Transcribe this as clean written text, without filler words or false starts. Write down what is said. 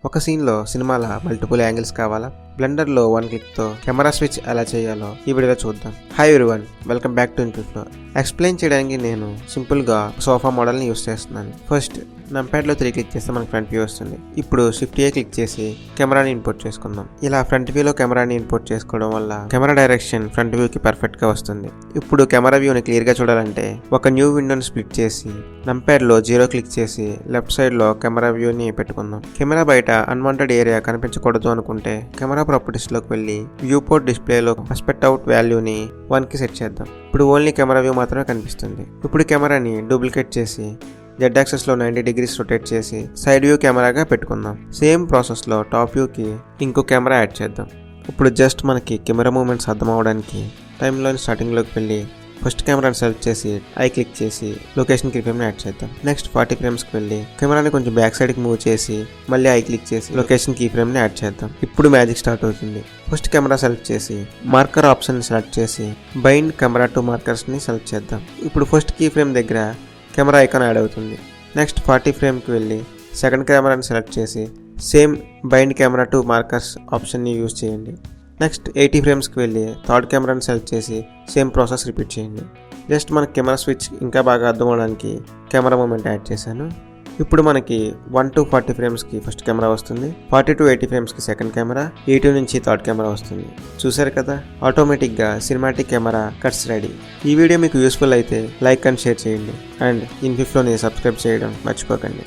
ఒక సీన్లో సినిమాల మల్టిపుల్ యాంగిల్స్ కావాలా? బ్లెండర్లో 1 క్లిక్తో కెమెరా స్విచ్ ఎలా చేయాలో ఈ వీడియోలో చూద్దాం. Hi everyone, welcome back to inflow. Explain చేయడానికి నేను సింపుల్గా సోఫా మోడల్ని యూస్ చేస్తున్నాను. ఫస్ట్ నంప్యాడ్లో 3 క్లిక్ చేస్తే మనకు ఫ్రంట్ వ్యూ వస్తుంది. ఇప్పుడు Shift A క్లిక్ చేసి కెమెరాని ఇంపోర్ట్ చేసుకుందాం. ఇలా ఫ్రంట్ వ్యూలో కెమెరాని ఇంపోర్ట్ చేసుకోవడం వల్ల కెమెరా డైరెక్షన్ ఫ్రంట్ వ్యూకి పర్ఫెక్ట్గా వస్తుంది. ఇప్పుడు కెమెరా వ్యూని క్లియర్గా చూడాలంటే ఒక న్యూ విండోని స్ప్లిట్ చేసి నంప్యాడ్లో 0 క్లిక్ చేసి లెఫ్ట్ సైడ్లో కెమెరా వ్యూని పెట్టుకుందాం. కెమెరా బయట అన్వాంటెడ్ ఏరియా కనిపించకూడదు అనుకుంటే కెమెరా ప్రాపర్టీస్లోకి వెళ్ళి వ్యూ పోర్ట్ డిస్ప్లేలో ఆస్పెక్ట్ అవుట్ వాల్యూని 1కి సెట్ చేద్దాం. ఇప్పుడు ఓన్లీ కెమెరా వ్యూ మాత్రమే కనిపిస్తుంది. ఇప్పుడు కెమెరాని డూప్లికేట్ చేసి జెడ్ యాక్సెస్లో 90 డిగ్రీస్ రొటేట్ చేసి సైడ్ వ్యూ కెమెరాగా పెట్టుకుందాం. సేమ్ ప్రాసెస్లో టాప్ వ్యూకి ఇంకో కెమెరా యాడ్ చేద్దాం. ఇప్పుడు జస్ట్ మనకి కెమెరా మూమెంట్స్ అర్థం అవడానికి టైంలోని స్టార్టింగ్లోకి వెళ్ళి ఫస్ట్ కెమెరాని సెలెక్ట్ చేసి ఐ క్లిక్ చేసి లొకేషన్ కీ ఫ్రేమ్ని యాడ్ చేద్దాం. నెక్స్ట్ 40 ఫ్రేమ్స్కి వెళ్ళి కెమెరాని కొంచెం బ్యాక్ సైడ్కి మూవ్ చేసి మళ్ళీ ఐ క్లిక్ చేసి లొకేషన్ కీ ఫ్రేమ్ని యాడ్ చేద్దాం. ఇప్పుడు మ్యాజిక్ స్టార్ట్ అవుతుంది. ఫస్ట్ కెమెరా సెలెక్ట్ చేసి మార్కర్ ఆప్షన్ని సెలెక్ట్ చేసి బైండ్ కెమెరా టు మార్కర్స్ని సెలెక్ట్ చేద్దాం. ఇప్పుడు ఫస్ట్ కీ ఫ్రేమ్ దగ్గర కెమెరా ఐకాన్ యాడ్ అవుతుంది. నెక్స్ట్ 40 ఫ్రేమ్కి వెళ్ళి సెకండ్ కెమెరాని సెలెక్ట్ చేసి same bind camera to markers ఆప్షన్ని యూజ్ చేయండి. నెక్స్ట్ 80 ఫ్రేమ్స్కి వెళ్ళి థర్డ్ కెమెరాని సెలెక్ట్ చేసి సేమ్ ప్రాసెస్ రిపీట్ చేయండి. జస్ట్ మనకి కెమెరా స్విచ్ ఇంకా బాగా అర్థం అవడానికి కెమెరా మూమెంట్ యాడ్ చేశాను. ఇప్పుడు మనకి 1 to 40 ఫ్రేమ్స్కి ఫస్ట్ కెమెరా వస్తుంది, 40 to 80 ఫ్రేమ్స్కి సెకండ్ కెమెరా, 80 నుంచి థర్డ్ కెమెరా వస్తుంది. చూసారు కదా, ఆటోమేటిక్గా సినిమాటిక్ కెమెరా కట్స్ రెడీ. ఈ వీడియో మీకు యూస్ఫుల్ అయితే లైక్ అండ్ షేర్ చేయండి అండ్ ఇన్ఫ్లోని సబ్స్క్రైబ్ చేయడం మర్చిపోకండి.